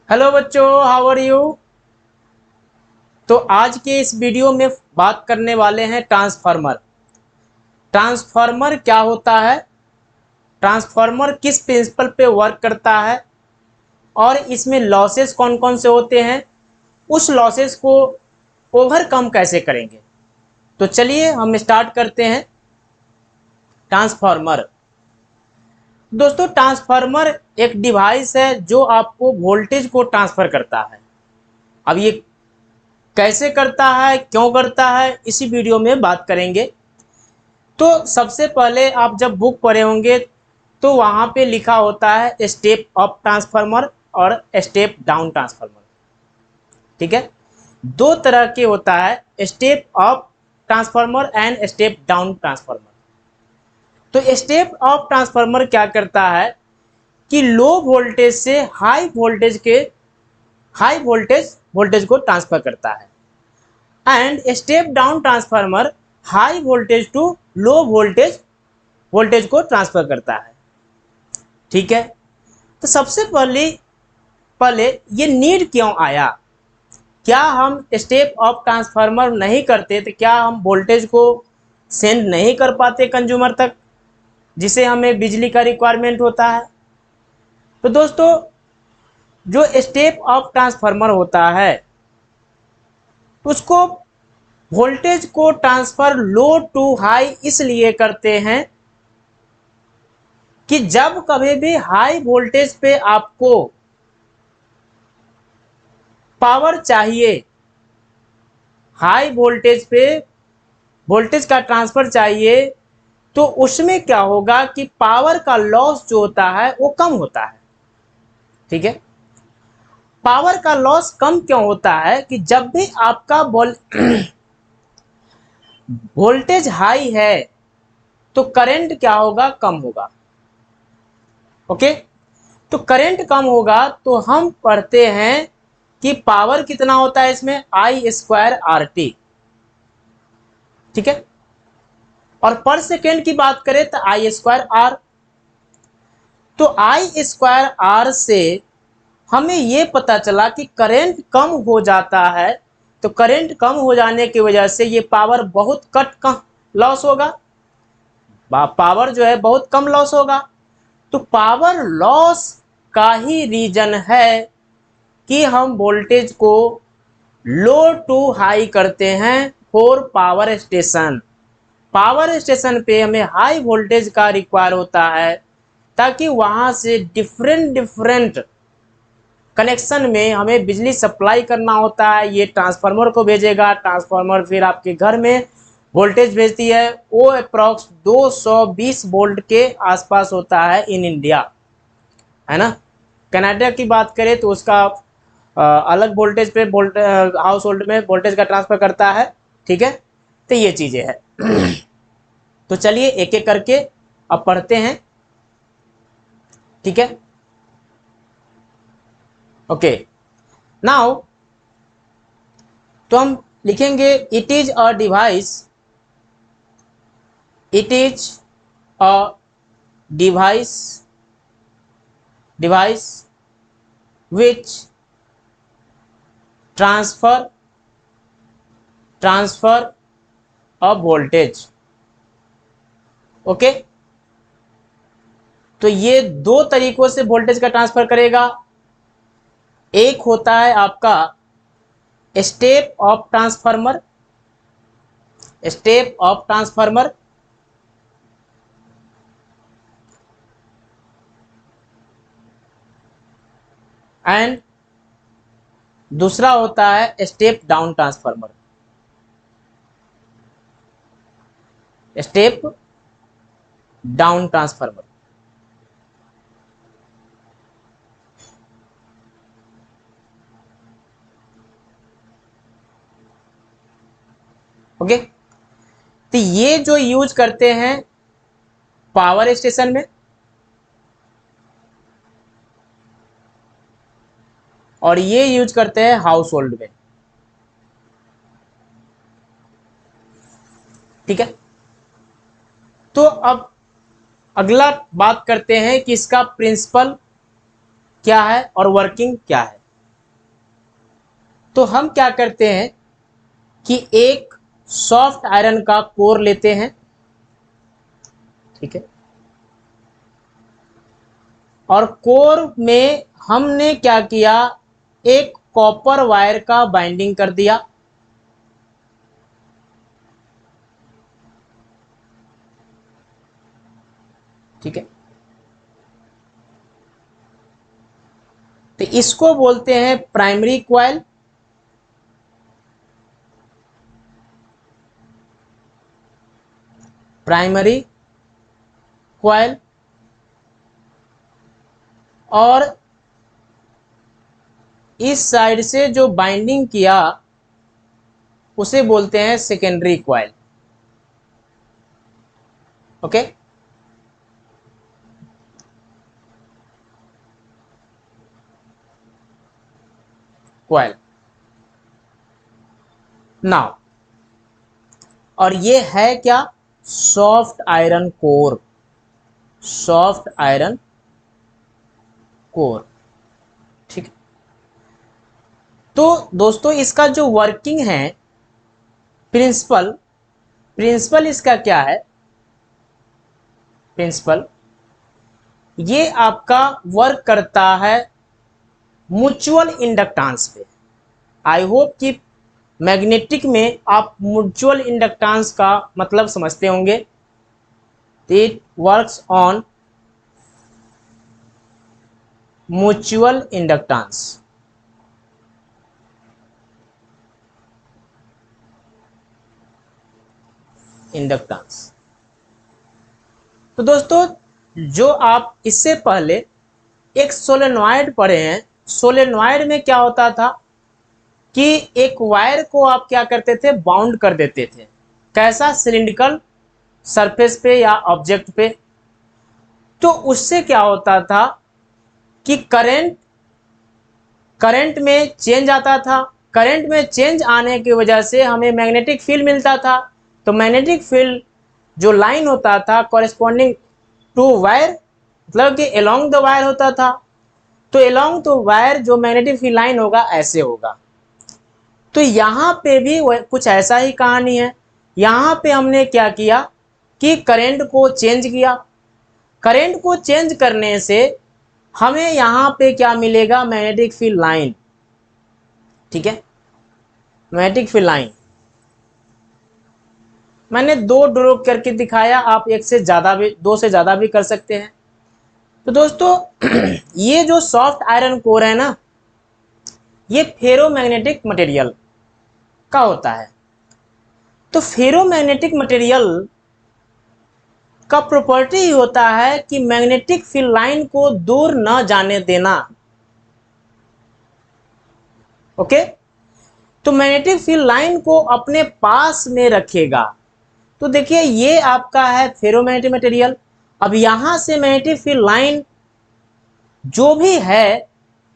Hello बच्चों, how are you. तो आज के इस वीडियो में बात करने वाले हैं ट्रांसफार्मर। ट्रांसफार्मर क्या होता है, ट्रांसफार्मर किस प्रिंसिपल पे वर्क करता है और इसमें लॉसेस कौन कौन से होते हैं, उस लॉसेस को ओवरकम कैसे करेंगे। तो चलिए हम स्टार्ट करते हैं। ट्रांसफार्मर दोस्तों, ट्रांसफार्मर एक डिवाइस है जो आपको वोल्टेज को ट्रांसफर करता है। अब ये कैसे करता है, क्यों करता है, इसी वीडियो में बात करेंगे। तो सबसे पहले आप जब बुक पढ़े होंगे तो वहाँ पे लिखा होता है स्टेप अप ट्रांसफार्मर और स्टेप डाउन ट्रांसफार्मर। ठीक है, दो तरह के होता है, step up transformer and step down transformer. तो स्टेप अप ट्रांसफार्मर क्या करता है कि लो वोल्टेज से हाई वोल्टेज को ट्रांसफर करता है, and step down transformer high voltage to low voltage को ट्रांसफर करता है। ठीक है, तो सबसे पहले ये नीड क्यों आया। क्या हम स्टेप अप ट्रांसफार्मर नहीं करते तो क्या हम वोल्टेज को सेंड नहीं कर पाते कंज्यूमर तक, जिसे हमें बिजली का रिक्वायरमेंट होता है। तो दोस्तों, जो स्टेप अप ट्रांसफार्मर होता है उसको वोल्टेज को ट्रांसफर लो टू हाई इसलिए करते हैं कि जब कभी भी हाई वोल्टेज पे आपको पावर चाहिए, हाई वोल्टेज पे वोल्टेज का ट्रांसफर चाहिए, तो उसमें क्या होगा कि पावर का लॉस जो होता है वो कम होता है। ठीक है, पावर का लॉस कम क्यों होता है कि जब भी आपका वोल्टेज हाई है तो करंट क्या होगा, कम होगा। ओके, तो करंट कम होगा तो हम पढ़ते हैं कि पावर कितना होता है इसमें, आई स्क्वायर आर टी। ठीक है, और पर सेकेंड की बात करें तो आई स्क्वायर आर। तो आई स्क्वायर आर से हमें यह पता चला कि करंट कम हो जाता है, तो करंट कम हो जाने की वजह से ये पावर बहुत कम लॉस होगा, पावर जो है बहुत कम लॉस होगा। तो पावर लॉस का ही रीजन है कि हम वोल्टेज को लो टू हाई करते हैं for power station. Power station पे हमें हाई वोल्टेज का रिक्वायर होता है ताकि वहां से डिफरेंट कनेक्शन में हमें बिजली सप्लाई करना होता है। ये ट्रांसफार्मर को भेजेगा, ट्रांसफार्मर फिर आपके घर में वोल्टेज भेजती है। वो अप्रॉक्स 220 वोल्ट के आसपास होता है इन इंडिया, है ना। कनाडा की बात करें तो उसका अलग वोल्टेज पे हाउस होल्ड में वोल्टेज का ट्रांसफर करता है। ठीक है, तो ये चीज़ें हैं। तो चलिए एक एक करके अब पढ़ते हैं। ठीक है, ओके। नाउ तो हम लिखेंगे it is a device, it is a device which transfer a voltage। Okay, तो ये दो तरीकों से वोल्टेज का ट्रांसफर करेगा। एक होता है आपका step of transformer, step of transformer, and दूसरा होता है step down transformer, step down transformer. Okay, तो ये जो यूज करते हैं पावर स्टेशन में और ये यूज करते हैं हाउस होल्ड में। ठीक है, तो अब अगला बात करते हैं कि इसका प्रिंसिपल क्या है और वर्किंग क्या है। तो हम क्या करते हैं कि एक सॉफ्ट आयरन का कोर लेते हैं, ठीक है, और कोर में हमने क्या किया, एक कॉपर वायर का बाइंडिंग कर दिया, ठीक है। तो इसको बोलते हैं प्राइमरी कॉइल, प्राइमरी कॉइल, और इस साइड से जो बाइंडिंग किया उसे बोलते हैं secondary coil. Okay, coil now, और ये है क्या, soft iron core, soft iron core, ठीक है। तो दोस्तों इसका जो वर्किंग है, प्रिंसिपल, प्रिंसिपल इसका क्या है, प्रिंसिपल ये आपका वर्क करता है म्यूचुअल इंडक्टेंस पे। आई होप कि मैग्नेटिक में आप म्यूचुअल इंडक्टेंस का मतलब समझते होंगे। It works on mutual inductance, inductance. तो दोस्तों जो आप इससे पहले एक सोलेनॉइड पढ़े हैं, सोलेनॉइड में क्या होता था कि एक वायर को आप क्या करते थे, बाउंड कर देते थे, कैसा, सिलिंड्रिकल सरफेस पे या ऑब्जेक्ट पे। तो उससे क्या होता था कि करंट, करंट में चेंज आता था, करंट में चेंज आने की वजह से हमें मैग्नेटिक फील्ड मिलता था। तो मैग्नेटिक फील्ड जो लाइन होता था कॉरेस्पॉन्डिंग टू वायर, मतलब कि अलोंग द वायर होता था। तो अलोंग द वायर जो मैग्नेटिक फील्ड लाइन होगा ऐसे होगा। तो यहाँ पे भी कुछ ऐसा ही कहानी है। यहाँ पे हमने क्या किया कि करंट को चेंज किया, करंट को चेंज करने से हमें यहाँ पे क्या मिलेगा, मैग्नेटिक फील्ड लाइन, ठीक है, मैग्नेटिक फील्ड लाइन। मैंने दो ड्रॉ करके दिखाया, आप एक से ज़्यादा भी, दो से ज़्यादा भी कर सकते हैं। तो दोस्तों ये जो सॉफ्ट आयरन कोर है ना, ये फेरोमैग्नेटिक मटेरियल का होता है। तो फेरोमैग्नेटिक मटेरियल का प्रॉपर्टी ही होता है कि मैग्नेटिक फील्ड लाइन को दूर न जाने देना। ओके, तो मैग्नेटिक फील्ड लाइन को अपने पास में रखेगा। तो देखिए ये आपका है फेरोमैग्नेटिक मटेरियल। अब यहां से मैग्नेटिक फील्ड लाइन जो भी है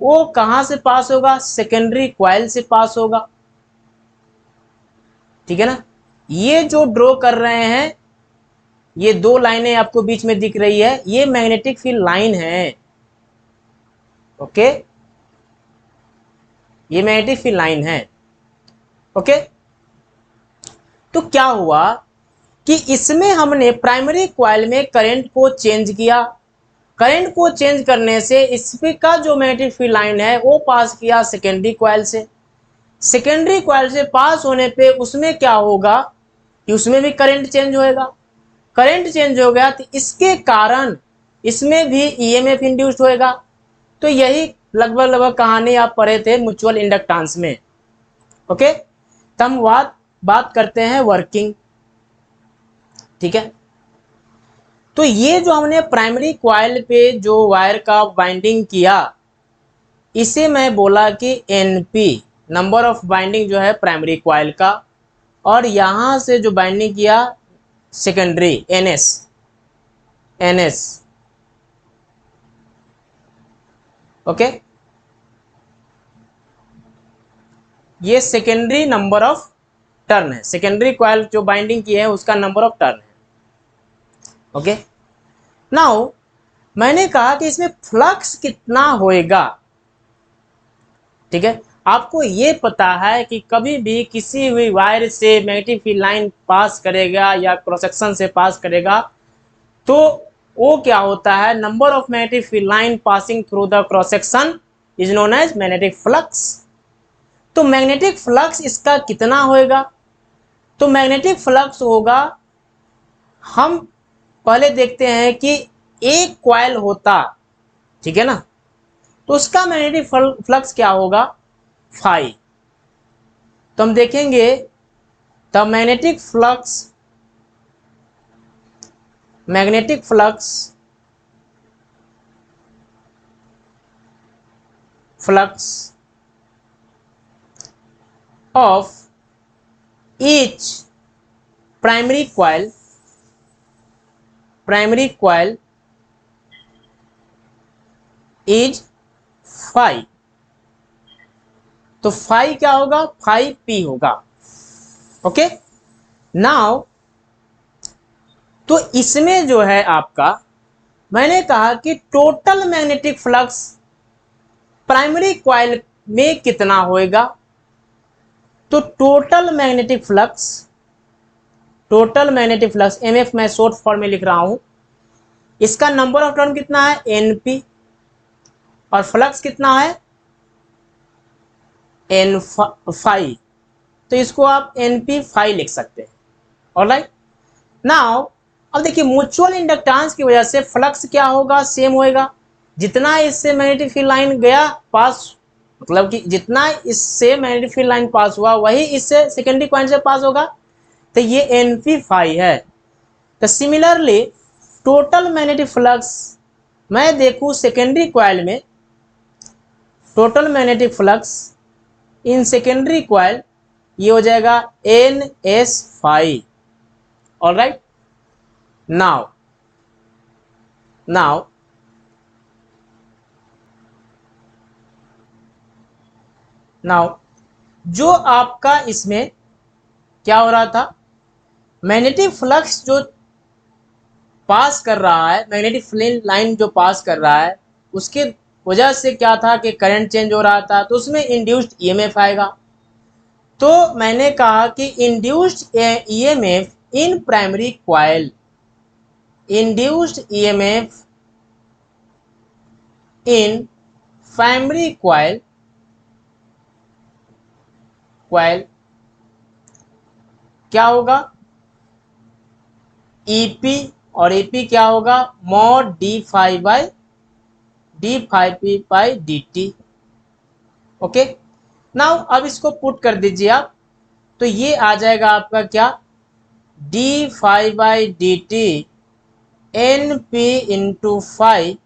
वो कहां से पास होगा, सेकेंडरी कॉइल से पास होगा, ठीक है ना। ये जो ड्रॉ कर रहे हैं, ये दो लाइनें आपको बीच में दिख रही है, ये मैग्नेटिक फील्ड लाइन है। ओके, ये मैग्नेटिक फील्ड लाइन है। ओके, तो क्या हुआ कि इसमें हमने प्राइमरी कॉइल में करंट को चेंज किया, करंट को चेंज करने से इसमें का जो मैग्नेटिक फील्ड लाइन है वो पास किया सेकेंडरी कॉइल से। सेकेंडरी कॉइल से पास होने पे उसमें क्या होगा कि उसमें भी करंट चेंज होएगा, करंट चेंज हो गया तो इसके कारण इसमें भी ईएमएफ इंड्यूस्ड होएगा। तो यही लगभग लगभग कहानी आप पढ़े थे म्यूचुअल इंडक्टेंस में। ओके, तो हम बात करते हैं वर्किंग, ठीक है। तो ये जो हमने प्राइमरी कॉइल पे जो वायर का बाइंडिंग किया, इसे मैं बोला कि एनपी, नंबर ऑफ बाइंडिंग जो है प्राइमरी कॉइल का, और यहां से जो बाइंडिंग किया सेकेंडरी, एनएस, एनएस। ओके, ये सेकेंडरी नंबर ऑफ टर्न है, सेकेंडरी कॉइल जो बाइंडिंग की है उसका नंबर ऑफ टर्न है। ओके, नाउ मैंने कहा कि इसमें फ्लक्स कितना होएगा, ठीक है। आपको ये पता है कि कभी भी किसी भी वायर से मैग्नेटिक फील्ड लाइन पास करेगा या क्रॉस सेक्शन से पास करेगा तो वो क्या होता है, number of magnetic field line passing through the cross section is known as magnetic flux. तो मैग्नेटिक फ्लक्स इसका कितना होएगा, तो मैग्नेटिक फ्लक्स होगा, हम पहले देखते हैं कि एक कॉइल होता, ठीक है ना, तो उसका मैग्नेटिक फ्लक्स क्या होगा, फाई। तो हम देखेंगे the magnetic flux of each primary coil is phi. तो फाई क्या होगा, फाई पी होगा। ओके, नाउ तो इसमें जो है आपका, मैंने कहा कि total magnetic flux primary coil में कितना होएगा, तो टोटल मैग्नेटिक फ्लक्स एमएफ मैं शॉर्ट फॉर्म में लिख रहा हूं, इसका नंबर ऑफ टर्न कितना है, एनपी, और फ्लक्स कितना है, एन फाई, तो इसको आप एनपी फाई लिख सकते हैं। ऑलराइट, नाउ अब देखिए म्यूचुअल इंडक्टेंस की वजह से फ्लक्स क्या होगा, सेम होएगा, जितना इससे मैग्नेटिक फील्ड लाइन गया पास, मतलब कि जितना इससे मैग्नेटिक फील्ड लाइन पास हुआ वही इससे सेकेंडरी कॉइल से पास होगा, तो ये एनपी फाई है। तो सिमिलरली टोटल मैग्नेटिक फ्लक्स मैं देखूं सेकेंडरी कॉइल में, total magnetic flux in secondary coil ये हो जाएगा N S phi. Alright, now जो आपका इसमें क्या हो रहा था, मैग्नेटिक फ्लक्स जो पास कर रहा है, मैग्नेटिक फील्ड लाइन जो पास कर रहा है, उसके वजह से क्या था कि करंट चेंज हो रहा था, तो उसमें इंड्यूस्ड ईएमएफ आएगा। तो मैंने कहा कि induced EMF in primary coil, induced EMF in primary coil क्या होगा, ईपी, और ईपी क्या होगा, mod D phi P by D T. Okay, now अब इसको पुट कर दीजिए आप, तो ये आ जाएगा आपका क्या, D phi by D T N P into phi,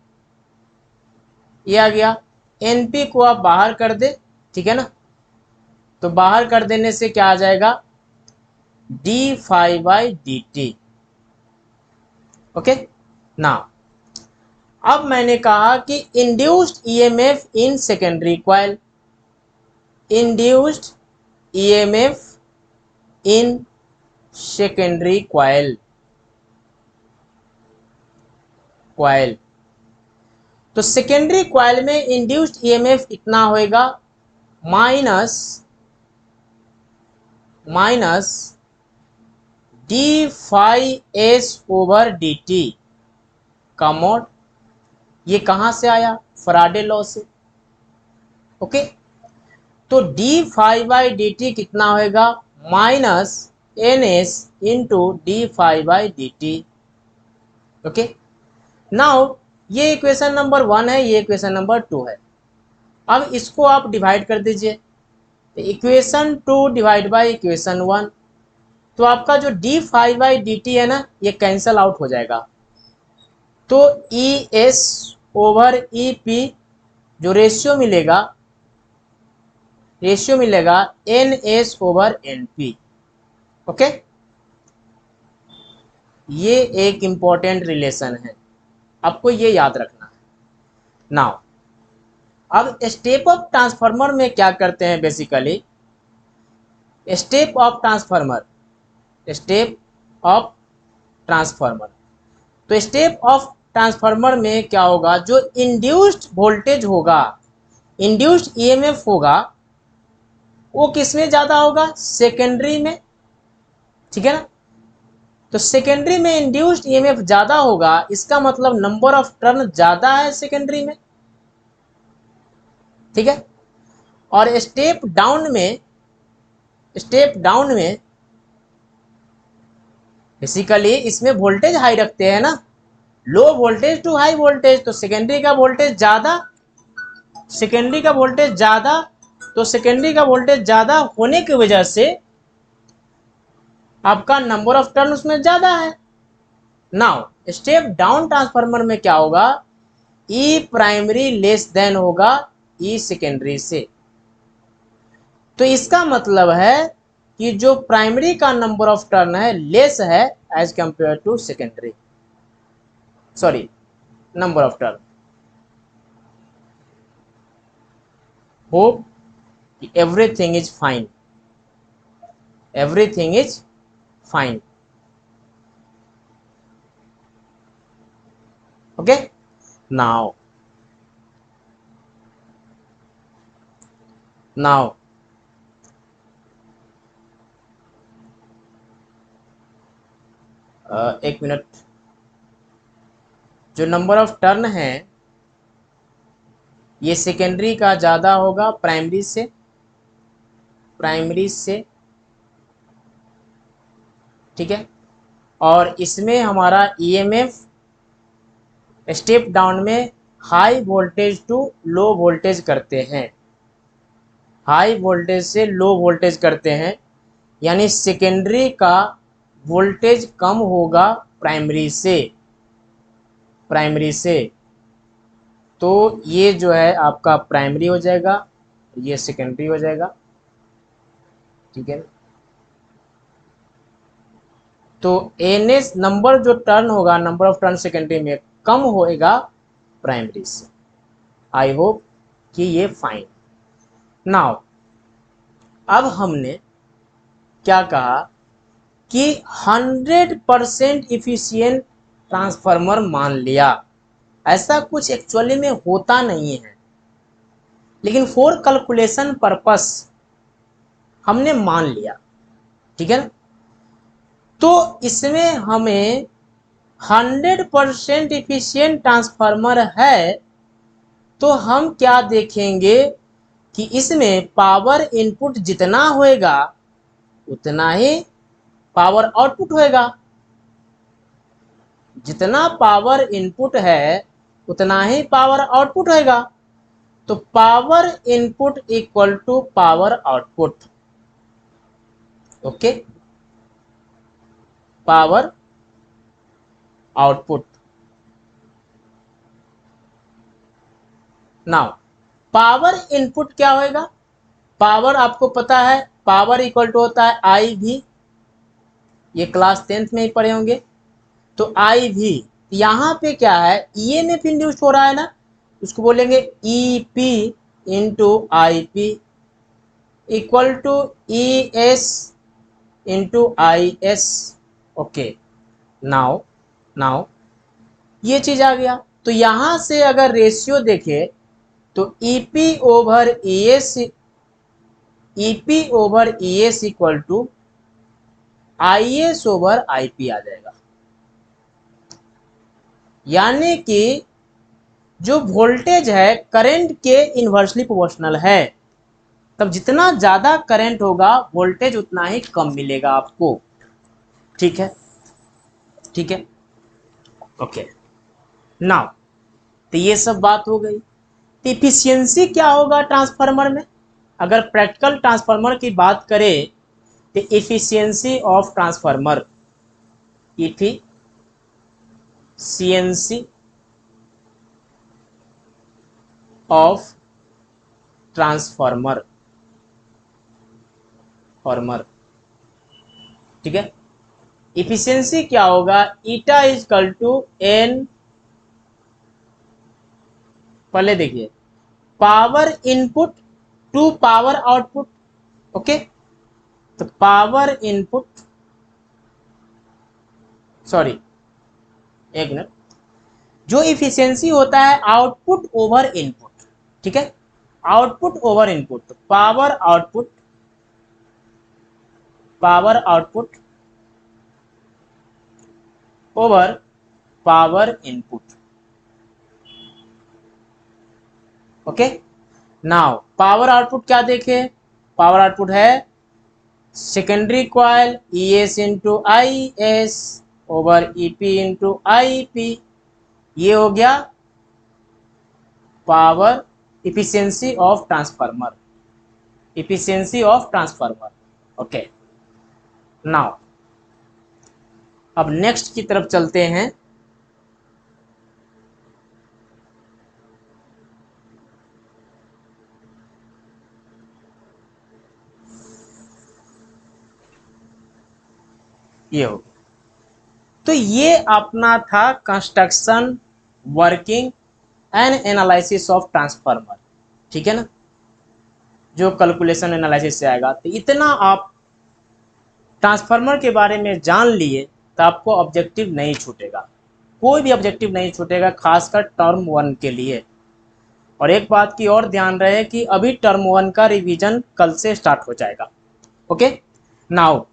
ये आ गया। एन पी को आप बाहर कर दे, ठीक है ना, तो बाहर कर देने से क्या आ जाएगा, D phi by D T. Okay, now अब मैंने कहा कि induced EMF in secondary coil, induced EMF in secondary coil, तो सेकेंडरी कॉइल में इंड्यूस्ड ईएमएफ कितना होएगा, minus D phi S over D T का मॉड, ये कहां से आया, फराडे लॉ से। ओके, तो D phi by D T कितना होएगा, minus N S into D phi by D T. Okay, now ये इक्वेशन नंबर 1 है, ये इक्वेशन नंबर 2 है। अब इसको आप डिवाइड कर दीजिए, तो इक्वेशन 2 डिवाइड बाई इक्वेशन 1, तो आपका जो D phi by D T है ना, ये कैंसल आउट हो जाएगा, तो E S over E P जो रेशियो मिलेगा N S over N P. Okay, ये एक इंपॉर्टेंट रिलेशन है, आपको ये याद रखना है। नाउ अब स्टेप ऑफ ट्रांसफार्मर में क्या करते हैं, बेसिकली स्टेप ऑफ ट्रांसफार्मर, तो स्टेप ऑफ ट्रांसफार्मर में क्या होगा, जो इंड्यूस्ड वोल्टेज होगा, इंड्यूस्ड ईएमएफ होगा, वो किस में ज़्यादा होगा? सेकेंडरी में, ठीक है ना। तो सेकेंडरी में इंड्यूस्ड ईएमएफ ज़्यादा होगा, इसका मतलब नंबर ऑफ टर्न ज़्यादा है सेकेंडरी में, ठीक है। और स्टेप डाउन में बेसिकली इसमें वोल्टेज हाई रखते हैं ना, low voltage to high voltage, तो सेकेंडरी का वोल्टेज ज़्यादा, तो सेकेंडरी का वोल्टेज ज़्यादा होने की वजह से आपका नंबर ऑफ टर्न उसमें ज़्यादा है। नाउ स्टेप डाउन ट्रांसफार्मर में क्या होगा? ई प्राइमरी लेस देन होगा ई सेकेंडरी से। तो इसका मतलब है कि जो प्राइमरी का नंबर ऑफ टर्न है लेस है as compare to secondary, sorry number of turn. Hope everything is fine, everything is fine, okay। now एक मिनट, जो नंबर ऑफ टर्न है ये सेकेंडरी का ज़्यादा होगा प्राइमरी से, ठीक है। और इसमें हमारा ईएमएफ स्टेप डाउन में high voltage to low voltage करते हैं, हाई वोल्टेज से लो वोल्टेज करते हैं, यानी सेकेंडरी का वोल्टेज कम होगा प्राइमरी से। तो ये जो है आपका प्राइमरी हो जाएगा, ये सेकेंडरी हो जाएगा, ठीक है। तो एनएस नंबर जो टर्न होगा, नंबर ऑफ टर्न सेकेंडरी में कम होएगा प्राइमरी से। आई होप कि ये फाइन। नाउ अब हमने क्या कहा कि 100% इफिशिएंट ट्रांसफार्मर मान लिया। ऐसा कुछ एक्चुअली में होता नहीं है, लेकिन फॉर कैलकुलेशन पर्पस हमने मान लिया, ठीक है ना। तो इसमें हमें 100% इफिशिएंट ट्रांसफार्मर है, तो हम क्या देखेंगे कि इसमें पावर इनपुट जितना होएगा उतना ही पावर आउटपुट होएगा, जितना पावर इनपुट है उतना ही पावर आउटपुट होएगा। तो power input equal to power output, okay, power output. Now power input क्या होएगा? पावर आपको पता है, पावर इक्वल टू होता है आई भी, ये क्लास 10th में ही पढ़े होंगे। तो आई भी, यहाँ पे क्या है, ईएमएफ इंड्यूस हो रहा है ना, उसको बोलेंगे E P into I P equal to E S into I S, okay. Now ये चीज आ गया। तो यहां से अगर रेशियो देखे तो EP over E S equal to I S over I P आ जाएगा। यानी कि जो वोल्टेज है करंट के इन्वर्सली प्रोपोर्शनल है, तब जितना ज्यादा करंट होगा वोल्टेज उतना ही कम मिलेगा आपको, ठीक है, ठीक है, ओके। नाउ तो ये सब बात हो गई। तो इफिशियंसी क्या होगा ट्रांसफार्मर में? अगर प्रैक्टिकल ट्रांसफार्मर की बात करें तो efficiency of transformer, efficiency of transformer, ठीक है। इफिशियंसी क्या होगा? ईटा इजकल टू एन, पहले देखिए, power input to power output, okay. तो पावर इनपुट, सॉरी एक मिनट, जो इफिशियंसी होता है आउटपुट ओवर इनपुट, ठीक है, आउटपुट ओवर इनपुट, तो power output power output over power input. Okay, now power output क्या देखे, पावर आउटपुट है secondary coil E S into I S over E P into I P. ये हो गया power efficiency of transformer, efficiency of transformer. Okay, now अब next की तरफ चलते हैं। ये हो गया, तो ये अपना था construction, working and analysis of transformer, ठीक है ना, जो कैलकुलेशन एनालिसिस से आएगा। तो इतना आप ट्रांसफार्मर के बारे में जान लिए तो आपको ऑब्जेक्टिव नहीं छूटेगा, कोई भी ऑब्जेक्टिव नहीं छूटेगा, खासकर टर्म 1 के लिए। और एक बात की और ध्यान रहे कि अभी टर्म 1 का रिवीजन कल से स्टार्ट हो जाएगा। ओके, नाउ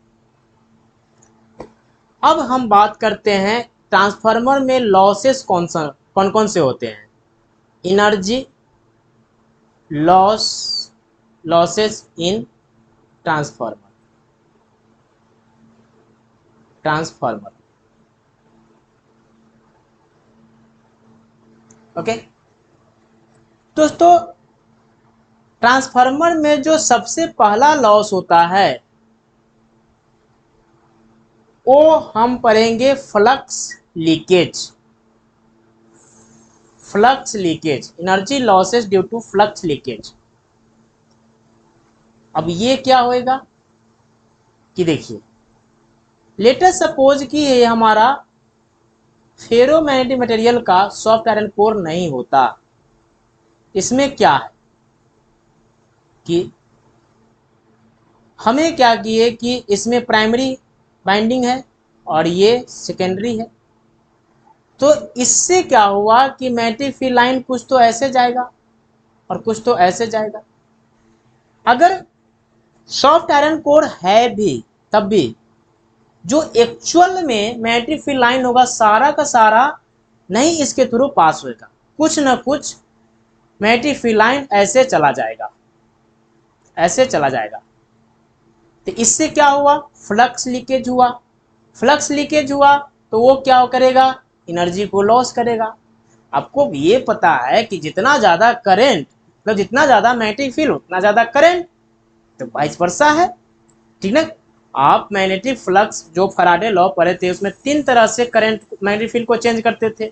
अब हम बात करते हैं ट्रांसफार्मर में लॉसेस कौन कौन से होते हैं। Energy losses in transformer, okay दोस्तों, ट्रांसफार्मर में जो सबसे पहला लॉस होता है वो हम पढ़ेंगे flux leakage. Flux leakage, energy losses due to flux leakage. अब ये क्या होएगा कि देखिए, लेटेस्ट सपोज कि ये हमारा फेरोमैग्नेटिक मटेरियल का सॉफ्ट आयरन कोर नहीं होता। इसमें क्या है कि हमें क्या किए कि इसमें प्राइमरी बाइंडिंग है और ये सेकेंडरी है। तो इससे क्या हुआ कि मैग्नेटिक फील्ड लाइन कुछ तो ऐसे जाएगा और कुछ तो ऐसे जाएगा। अगर सॉफ्ट आयरन कोर है भी तब भी जो एक्चुअल में मैग्नेटिक फील्ड लाइन होगा सारा का सारा नहीं इसके थ्रू पास होएगा, कुछ ना कुछ मैग्नेटिक फील्ड लाइन ऐसे चला जाएगा, ऐसे चला जाएगा। तो इससे क्या हुआ, फ्लक्स लीकेज हुआ। फ्लक्स लीकेज हुआ तो वो क्या करेगा, एनर्जी को लॉस करेगा। आपको ये पता है कि जितना ज़्यादा करंट, मतलब जितना ज़्यादा मैग्नेटिक फील्ड उतना ज़्यादा करंट, तो वाइस वर्सा है, ठीक ना। आप मैग्नेटिक फ्लक्स जो फैराडे लॉ पढ़े थे उसमें 3 तरह से करंट मैग्नेटिक फील्ड को चेंज करते थे,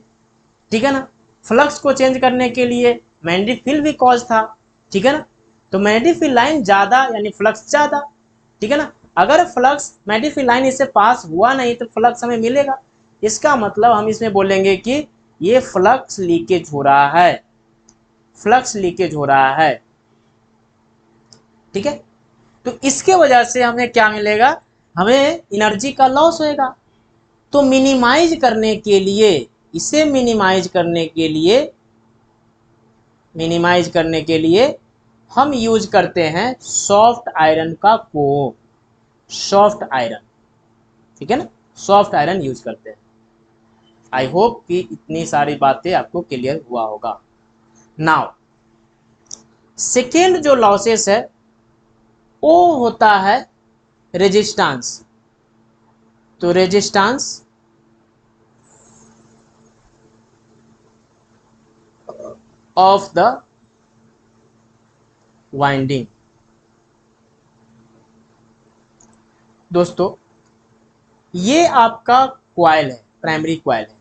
ठीक है ना। फ्लक्स को चेंज करने के लिए मैग्नेटिक फील्ड भी कॉज था, ठीक है ना। तो मैग्नेटिक फील्ड लाइन ज़्यादा यानी फ्लक्स ज़्यादा, ठीक है ना। अगर फ्लक्स मैग्नेटिक फील्ड लाइन इससे पास हुआ नहीं तो फ्लक्स हमें मिलेगा। इसका मतलब हम इसमें बोलेंगे कि ये फ्लक्स लीकेज हो रहा है, फ्लक्स लीकेज हो रहा है, ठीक है। तो इसके वजह से हमें क्या मिलेगा, हमें एनर्जी का लॉस होएगा। तो मिनिमाइज करने के लिए, इसे मिनिमाइज करने के लिए हम यूज करते हैं सॉफ्ट आयरन का कोर, सॉफ्ट आयरन, ठीक है ना, सॉफ्ट आयरन यूज करते हैं। आई होप कि इतनी सारी बातें आपको क्लियर हुआ होगा। नाउ सेकेंड जो लॉसेस है वो होता है रेजिस्टेंस। तो रेजिस्टेंस ऑफ द वाइंडिंग। दोस्तों ये आपका कॉइल है, प्राइमरी कॉइल है,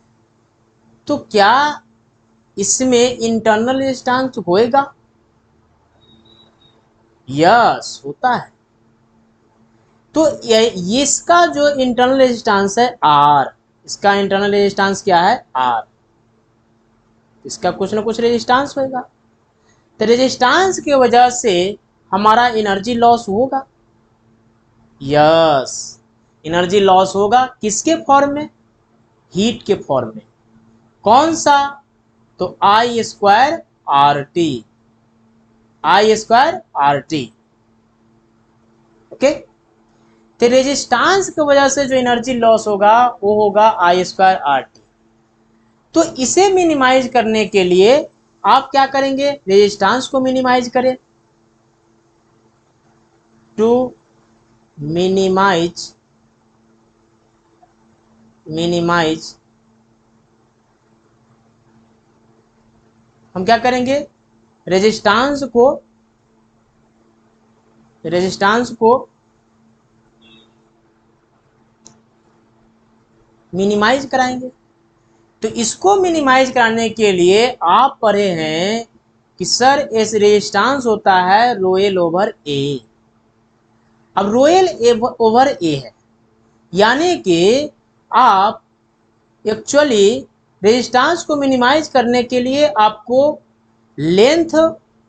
तो क्या इसमें इंटरनल रेजिस्टेंस होएगा? यस, होता है। तो इसका जो इंटरनल रेजिस्टेंस है आर, इसका इंटरनल रेजिस्टेंस क्या है, आर। इसका कुछ ना कुछ रेजिस्टेंस होएगा। तो रेजिस्टेंस की वजह से हमारा एनर्जी लॉस होगा। यस, एनर्जी लॉस होगा, किसके फॉर्म में, हीट के फॉर्म में। कौन सा, तो आई स्क्वायर आर टी, आई स्क्वायर आर टी, ओके। तो रेजिस्टेंस की वजह से जो एनर्जी लॉस होगा वो होगा I²RT। तो इसे मिनिमाइज करने के लिए आप क्या करेंगे, रेजिस्टेंस को मिनिमाइज करें। टू मिनिमाइज हम क्या करेंगे, रेजिस्टेंस को मिनिमाइज कराएंगे। तो इसको मिनिमाइज कराने के लिए आप पढ़े हैं कि सर इस रेजिस्टेंस होता है रोएल ओवर ए। अब रोएल ओवर ए है, यानी कि आप एक्चुअली रेजिस्टेंस को मिनिमाइज करने के लिए आपको लेंथ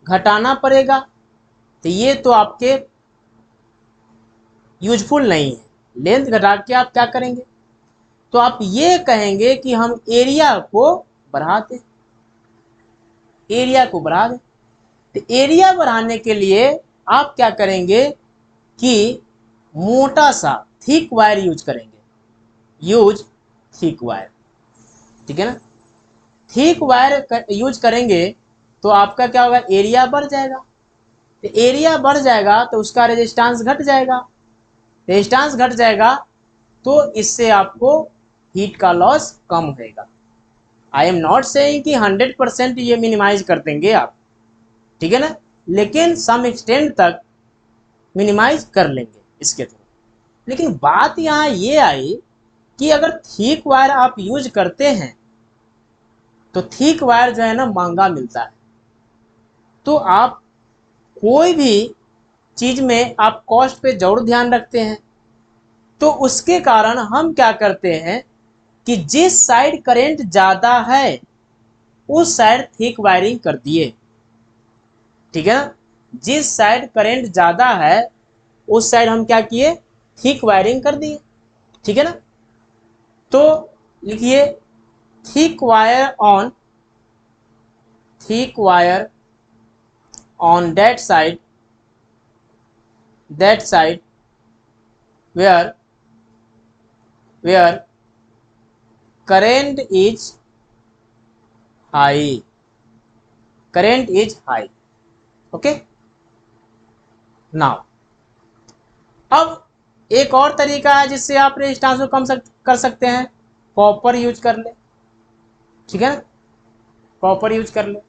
घटाना पड़ेगा। तो ये तो आपके यूजफुल नहीं है। लेंथ घटा के आप क्या करेंगे, तो आप ये कहेंगे कि हम एरिया को बढ़ा दें, तो एरिया बढ़ाने के लिए आप क्या करेंगे कि मोटा सा थिक वायर यूज करेंगे, थिक वायर, ठीक है ना। थिक वायर यूज करेंगे तो आपका क्या होगा, एरिया बढ़ जाएगा। तो एरिया बढ़ जाएगा तो उसका रेजिस्टेंस घट जाएगा, तो इससे आपको हीट का लॉस कम होगा। आई एम नॉट सेइंग कि 100% ये मिनिमाइज कर देंगे आप, ठीक है ना, लेकिन सम एक्सटेंट तक मिनिमाइज कर लेंगे इसके थ्रू। लेकिन बात यहाँ ये आई कि अगर थिक वायर आप यूज करते हैं तो थिक वायर जो है ना महंगा मिलता है। तो आप कोई भी चीज में आप कॉस्ट पे जरूर ध्यान रखते हैं। तो उसके कारण हम क्या करते हैं कि जिस साइड करंट ज्यादा है उस साइड थिक वायरिंग कर दिए, ठीक है ना। जिस साइड करंट ज्यादा है उस साइड हम क्या किए, थिक वायरिंग कर दिए, ठीक है ना। तो लिखिए thick wire on that side where current is high, okay। Now अब एक और तरीका है जिससे आप रेजिस्टेंस को कम कर सकते हैं, कॉपर यूज कर ले, ठीक है ना। कॉपर यूज कर ले,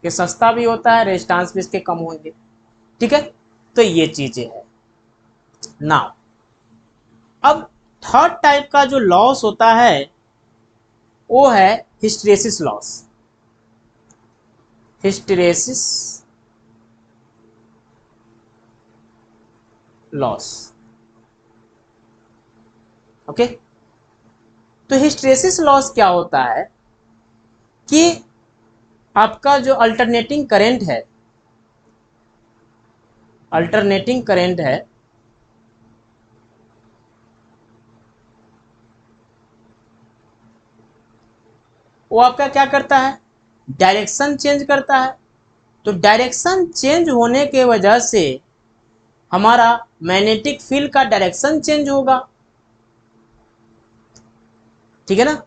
ये सस्ता भी होता है, रेजिस्टेंस भी इसके कम होंगे, ठीक है। तो ये चीजें है। नाउ अब थर्ड टाइप का जो लॉस होता है वो है हिस्टेरेसिस लॉस, ओके। तो हिस्टेरेसिस लॉस क्या होता है कि आपका जो अल्टरनेटिंग करंट है वो आपका क्या करता है, डायरेक्शन चेंज करता है। तो डायरेक्शन चेंज होने के वजह से हमारा मैग्नेटिक फील्ड का डायरेक्शन चेंज होगा, ठीक है ना।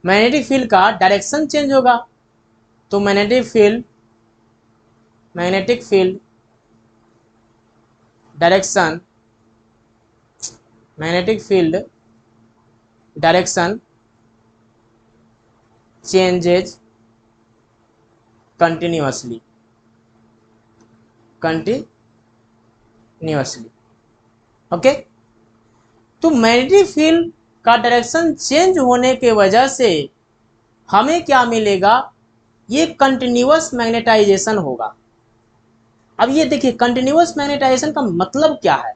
मैग्नेटिक फील्ड का डायरेक्शन चेंज होगा तो magnetic field direction changes continuously, okay. तो मैग्नेटिक फील्ड का डायरेक्शन चेंज होने के वजह से हमें क्या मिलेगा, ये कंटिन्यूअस मैग्नेटाइजेशन होगा। अब ये देखिए कंटिन्यूअस मैग्नेटाइजेशन का मतलब क्या है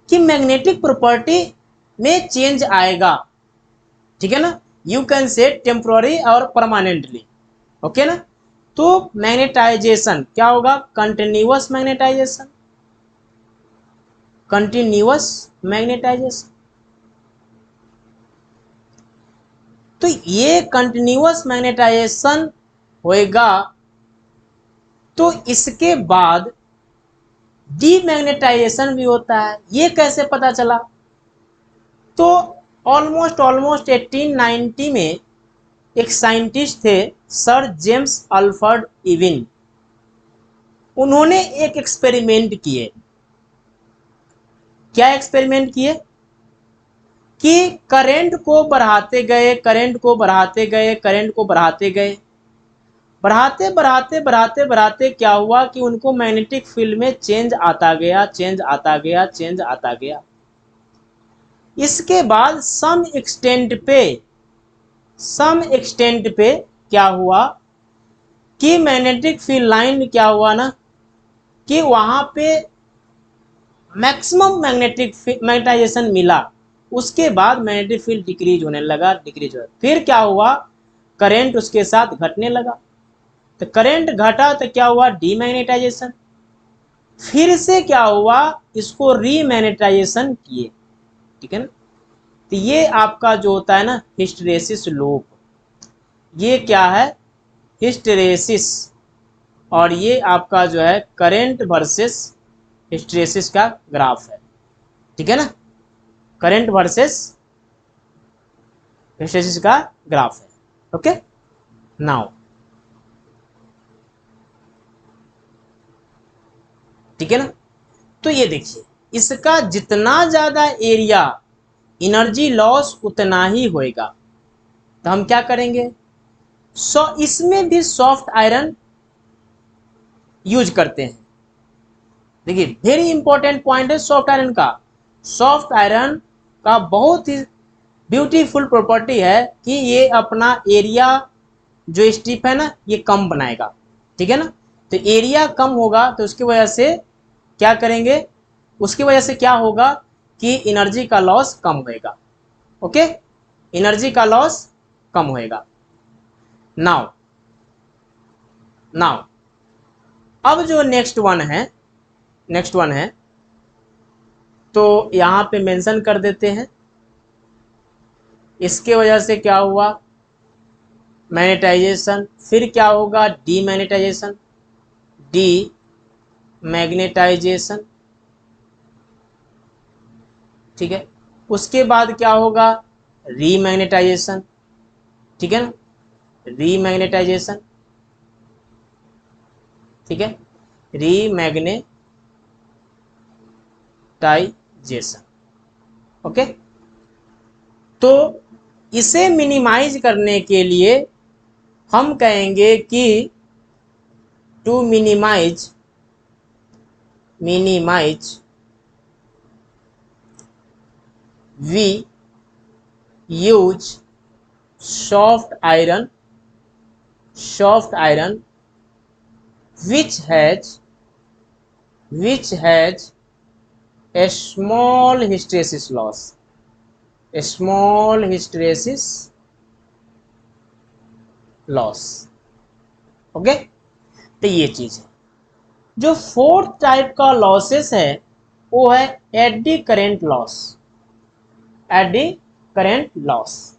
कि मैग्नेटिक प्रॉपर्टी में चेंज आएगा, ठीक है ना। यू कैन से टेम्पोररी और परमानेंटली, ओके ना। तो मैग्नेटाइजेशन क्या होगा, कंटिन्यूअस मैग्नेटाइजेशन। तो ये कंटिन्यूअस मैग्नेटाइजेशन होएगा तो इसके बाद डीमैग्नेटाइजेशन भी होता है। ये कैसे पता चला? तो ऑलमोस्ट 1890 में एक साइंटिस्ट थे सर जेम्स अल्फ्रेड इविन। उन्होंने एक एक्सपेरिमेंट किए। क्या एक्सपेरिमेंट किए कि करंट को बढ़ाते गए, करंट को बढ़ाते गए, करंट को बढ़ाते गए, बढ़ाते बढ़ाते बढ़ाते बढ़ाते क्या हुआ कि उनको मैग्नेटिक फील्ड में चेंज आता गया, चेंज आता गया, चेंज आता गया। इसके बाद सम एक्सटेंट पे क्या हुआ कि मैग्नेटिक फील्ड लाइन में क्या हुआ ना कि वहां पे मैक्सिमम मैग्नेटाइजेशन मिला। उसके बाद मैग्नेटिक फील्ड डिक्रीज होने लगा, डिक्रीज हो, फिर क्या हुआ, करंट उसके साथ घटने लगा। तो करंट घटा तो क्या हुआ, डीमैग्नेटाइजेशन। फिर से क्या हुआ, इसको रीमैग्नेटाइजेशन किए। ठीक है ना। तो ये आपका जो होता है ना हिस्टैरिसीस लूप, ये क्या है, हिस्टैरिसीस। और ये आपका जो है करंट वर्सेस हिस्टैरिसीस का ग्राफ है। ठीक है ना, करंट वर्सेस हिस्टैरिसीस का ग्राफ है। ओके नाउ, ठीक है ना। तो ये देखिए, इसका जितना ज्यादा एरिया एनर्जी लॉस उतना ही होएगा। तो हम क्या करेंगे, इसमें भी सॉफ्ट आयरन यूज करते हैं। देखिए वेरी इंपॉर्टेंट पॉइंट है सॉफ्ट आयरन का। सॉफ्ट आयरन का बहुत ही ब्यूटीफुल प्रॉपर्टी है कि ये अपना एरिया जो स्टिफ है ना ये कम बनाएगा। ठीक है ना। तो एरिया कम होगा तो उसकी वजह से क्या करेंगे, उसकी वजह से क्या होगा कि एनर्जी का लॉस कम होएगा। ओके, एनर्जी का लॉस कम होएगा। नाउ नाउ अब जो नेक्स्ट वन है तो यहां पे मेंशन कर देते हैं। इसके वजह से क्या हुआ, मैग्नेटाइजेशन, फिर क्या होगा, डीमैग्नेटाइजेशन, डीमैग्नेटाइजेशन। ठीक है, उसके बाद क्या होगा, रीमैग्नेटाइजेशन। ठीक है ना, रीमैग्नेटाइजेशन। ठीक है, रीमैग्नेटाइजेशन। ओके, तो इसे मिनिमाइज करने के लिए हम कहेंगे कि to minimize we use soft iron which has a small hysteresis loss, ओके। तो ये चीज है। जो फोर्थ टाइप का लॉसेस है वो है AD current loss. AD current loss,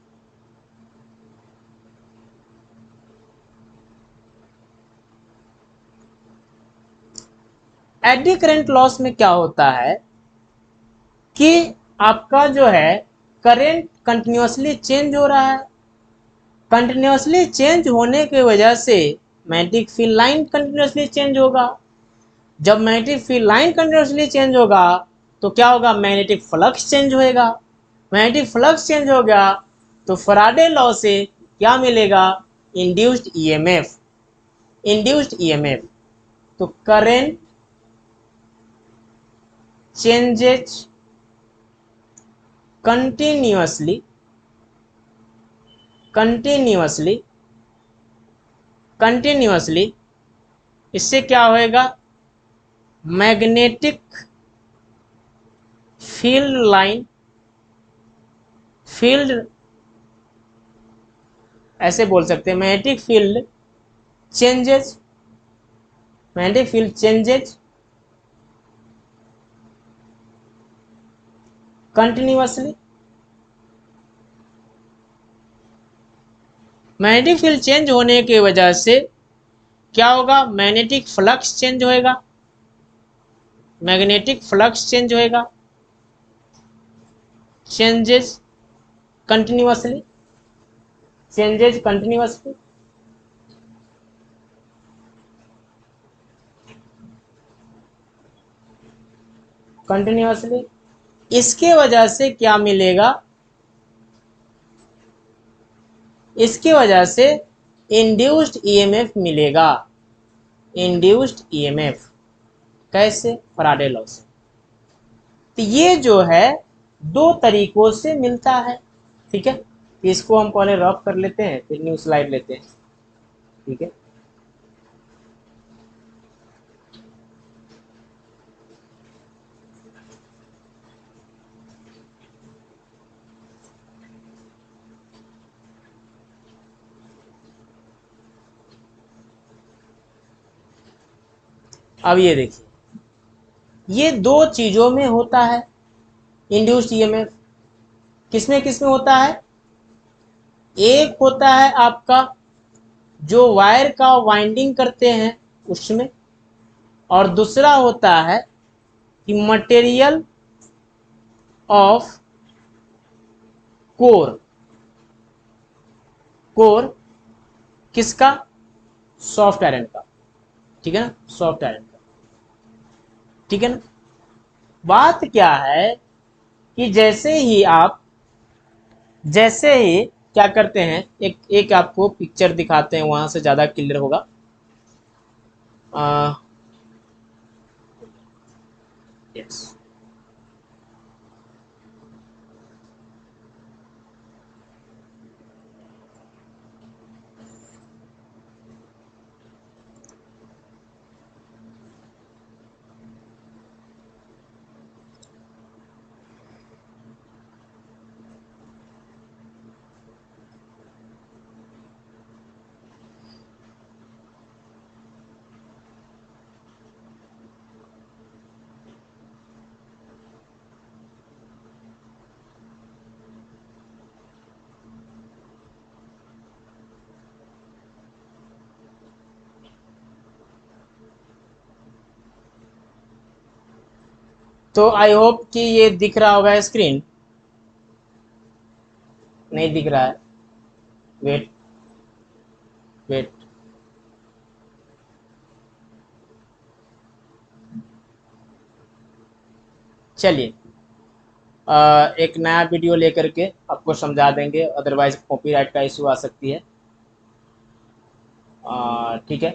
eddy current loss में क्या होता है कि आपका जो है करंट कंटिन्यूसली चेंज हो रहा है। कंटिन्यूसली चेंज होने की वजह से magnetic field line continuously change होगा। जब magnetic field line continuously change होगा तो क्या होगा, मैग्नेटिक फ्लक्स चेंज होएगा। मैग्नेटिक फ्लक्स चेंज हो गया तो फैराडे लॉ से क्या मिलेगा, इंड्यूस्ड ईएमएफ। तो करंट changes continuously इससे क्या होएगा, मैग्नेटिक फील्ड ऐसे बोल सकते हैं, magnetic field changes continuously. Magnetic field change होने की वजह से क्या होगा, मैग्नेटिक फ्लक्स चेंज होएगा। मैग्नेटिक फ्लक्स चेंज होएगा, changes continuously, changes continuously, continuously. इसके वजह से क्या मिलेगा, इसकी वजह से इंड्यूस्ड ईएमएफ मिलेगा, इंड्यूस्ड ईएमएफ। कैसे? फैराडे लॉ से। तो ये जो है दो तरीकों से मिलता है, ठीक है। इसको हम पहले रफ कर लेते हैं, फिर न्यू स्लाइड लेते हैं, ठीक है। अब ये देखिए, ये दो चीजों में होता है इंड्यूस्ड ईएमएफ। किसमें किसमें होता है? एक होता है आपका जो वायर का वाइंडिंग करते हैं उसमें, और दूसरा होता है कि मटेरियल ऑफ कोर। कोर किसका? सॉफ्ट आयरन का, ठीक है ना, सॉफ्ट आयरन का, ठीक है ना। बात क्या है कि जैसे ही क्या करते हैं, एक आपको पिक्चर दिखाते हैं, वहां से ज्यादा क्लियर होगा। यस, तो आई होप कि ये दिख रहा होगा स्क्रीन। नहीं दिख रहा है? वेट वेट, चलिए एक नया वीडियो लेकर के आपको समझा देंगे, अदरवाइज कॉपीराइट का इशू आ सकती है, ठीक है।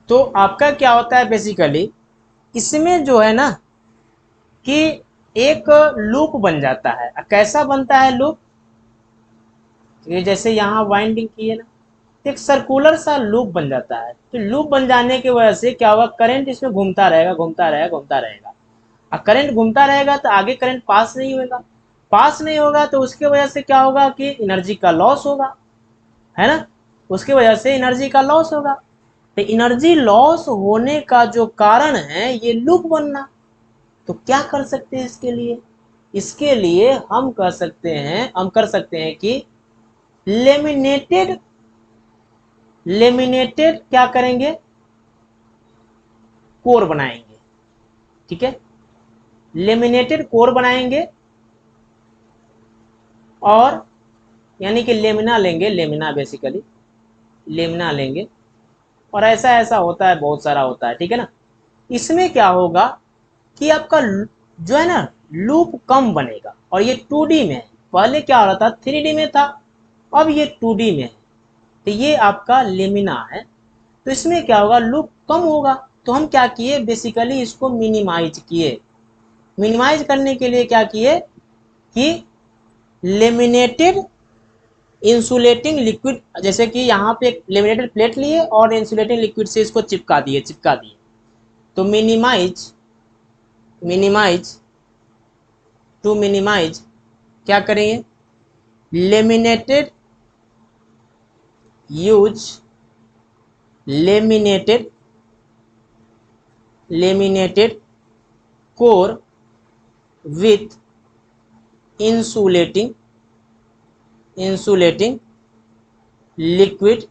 तो आपका क्या होता है बेसिकली, इसमें जो है ना कि एक लूप बन जाता है। कैसा बनता है लूप? ये जैसे यहाँ वाइंडिंग की है ना, एक सर्कुलर सा लूप बन जाता है। तो लूप बन जाने की वजह से क्या होगा, करंट इसमें घूमता रहेगा, घूमता रहेगा, घूमता रहेगा। और करंट घूमता रहेगा तो आगे करंट पास नहीं होगा, पास नहीं होगा तो उसके वजह से क्या होगा कि एनर्जी का लॉस होगा, है ना। उसकी वजह से एनर्जी का लॉस होगा। तो एनर्जी लॉस होने का जो कारण है ये लूप बनना। तो क्या कर सकते हैं इसके लिए? इसके लिए हम कर सकते हैं कि लेमिनेटेड, लेमिनेटेड क्या करेंगे, कोर बनाएंगे, ठीक है। लेमिनेटेड कोर बनाएंगे, और यानी कि लेमिना लेंगे, लेमिना बेसिकली लेमिना लेंगे। और ऐसा ऐसा होता है, बहुत सारा होता है, ठीक है ना। इसमें क्या होगा कि आपका जो है ना लूप कम बनेगा, और ये 2D में है। पहले क्या हो रहा था, 3D में था, अब ये 2D में है। तो ये आपका लेमिना है। तो इसमें क्या होगा, लूप कम होगा। तो हम क्या किए, बेसिकली इसको मिनिमाइज किए। मिनिमाइज करने के लिए क्या किए कि लेमिनेटेड इंसुलेटिंग लिक्विड, जैसे कि यहाँ पे एक लेमिनेटेड प्लेट लिए और इंसुलेटिंग लिक्विड से इसको चिपका दिए। तो मिनिमाइज, मिनिमाइज टू मिनिमाइज क्या करेंगे, laminated, use laminated, laminated core with insulating, insulating liquid